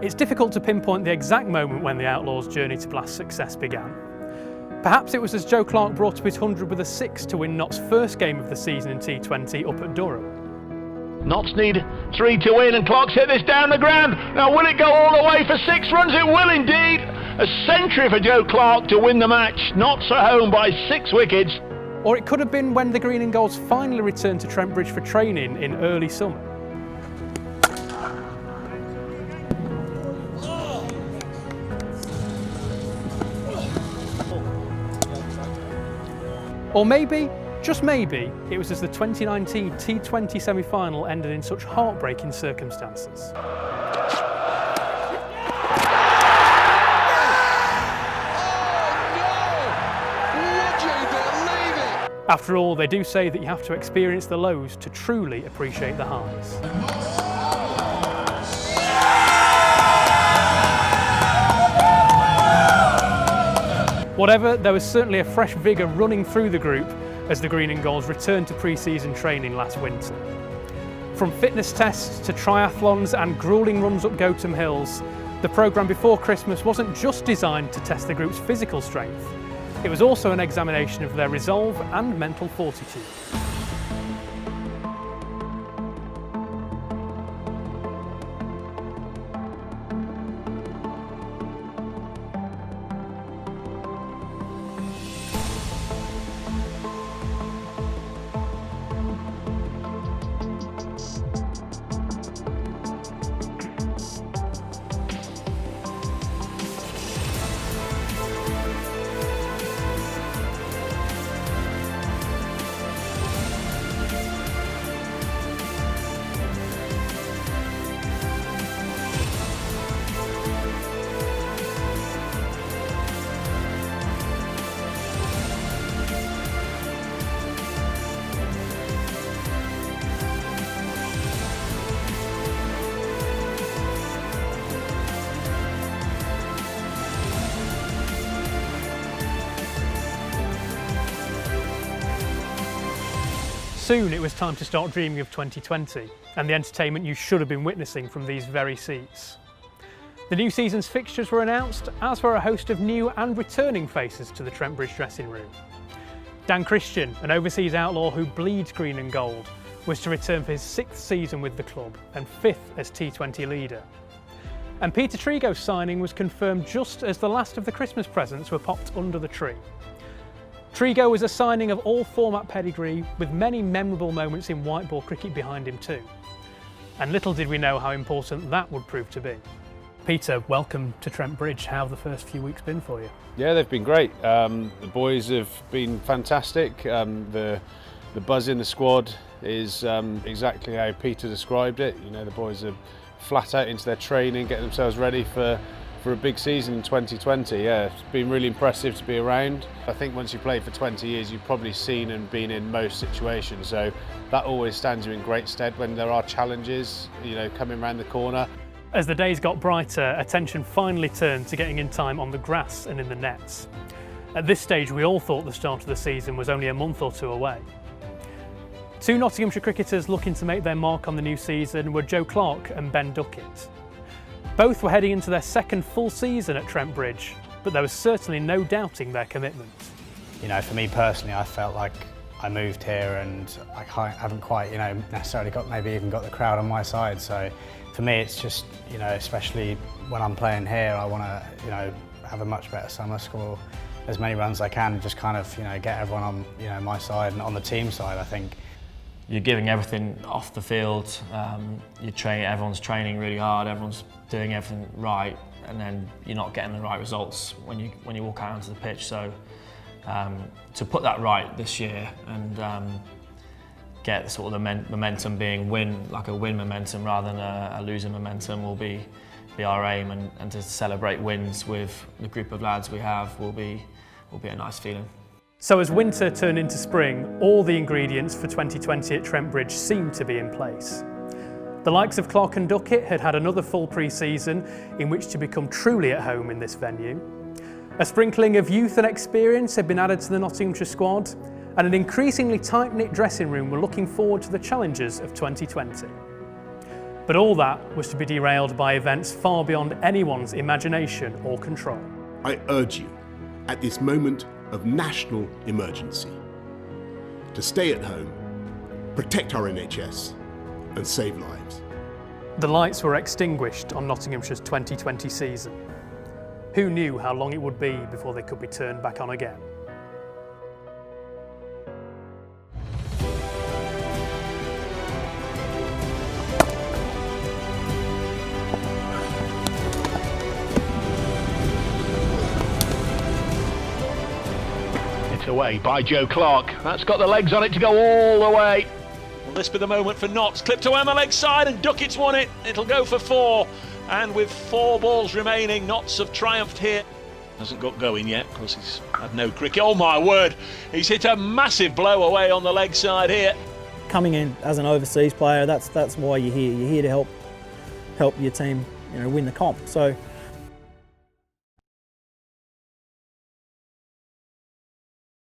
It's difficult to pinpoint the exact moment when the Outlaws' journey to blast success began. Perhaps it was as Joe Clark brought up his 100 with a 6 to win Notts' first game of the season in T20 up at Durham. Notts need 3 to win, and Clark's hit this down the ground. Now will it go all the way for 6 runs? It will indeed. A century for Joe Clark to win the match. Notts are home by 6 wickets. Or it could have been when the Green and Golds finally returned to Trent Bridge for training in early summer. Or maybe, just maybe, it was as the 2019 T20 semi-final ended in such heartbreaking circumstances. After all, they do say that you have to experience the lows to truly appreciate the highs. Whatever, there was certainly a fresh vigour running through the group as the Green and Golds returned to pre-season training last winter. From fitness tests to triathlons and gruelling runs up Gotham Hills, the programme before Christmas wasn't just designed to test the group's physical strength, it was also an examination of their resolve and mental fortitude. Soon it was time to start dreaming of 2020 and the entertainment you should have been witnessing from these very seats. The new season's fixtures were announced, as were a host of new and returning faces to the Trent Bridge dressing room. Dan Christian, an overseas outlaw who bleeds green and gold, was to return for his 6th season with the club and 5th as T20 leader. And Peter Trigo's signing was confirmed just as the last of the Christmas presents were popped under the tree. Trigo was a signing of all format pedigree, with many memorable moments in white ball cricket behind him too. And little did we know how important that would prove to be. Peter, welcome to Trent Bridge. How have the first few weeks been for you? Yeah, they've been great. The boys have been fantastic. The buzz in the squad is exactly how Peter described it. You know, the boys are flat out into their training, getting themselves ready for a big season in 2020. Yeah, it's been really impressive to be around. I think once you play for 20 years, you've probably seen and been in most situations, so that always stands you in great stead when there are challenges, you know, coming around the corner. As the days got brighter, attention finally turned to getting in time on the grass and in the nets. At this stage, we all thought the start of the season was only a month or two away. Two Nottinghamshire cricketers looking to make their mark on the new season were Joe Clark and Ben Duckett. Both were heading into their 2nd full season at Trent Bridge, but there was certainly no doubting their commitment. You know, for me personally, I felt like I moved here and I haven't quite, you know, necessarily maybe even got the crowd on my side. So for me, it's just, you know, especially when I'm playing here, I want to, you know, have a much better summer, score as many runs as I can, just kind of, you know, get everyone on, you know, my side and on the team side, I think. You're giving everything off the field, everyone's training really hard, everyone's doing everything right, and then you're not getting the right results when you walk out onto the pitch. So to put that right this year and get sort of the momentum being like a win momentum rather than a losing momentum will be our aim, and to celebrate wins with the group of lads we have will be a nice feeling. So as winter turned into spring, all the ingredients for 2020 at Trent Bridge seemed to be in place. The likes of Clark and Duckett had had another full pre-season in which to become truly at home in this venue. A sprinkling of youth and experience had been added to the Nottinghamshire squad, and an increasingly tight-knit dressing room were looking forward to the challenges of 2020. But all that was to be derailed by events far beyond anyone's imagination or control. I urge you, at this moment of national emergency, to stay at home, protect our NHS, and save lives. The lights were extinguished on Nottinghamshire's 2020 season. Who knew how long it would be before they could be turned back on again? It's away by Joe Clark. That's got the legs on it to go all the way. Will this be the moment for Notts? Clipped away on the leg side and Duckett's won it. It'll go for 4. And with 4 balls remaining, Notts have triumphed here. Hasn't got going yet because he's had no cricket. Oh my word, he's hit a massive blow away on the leg side here. Coming in as an overseas player, that's why you're here. You're here to help your team, win the comp. So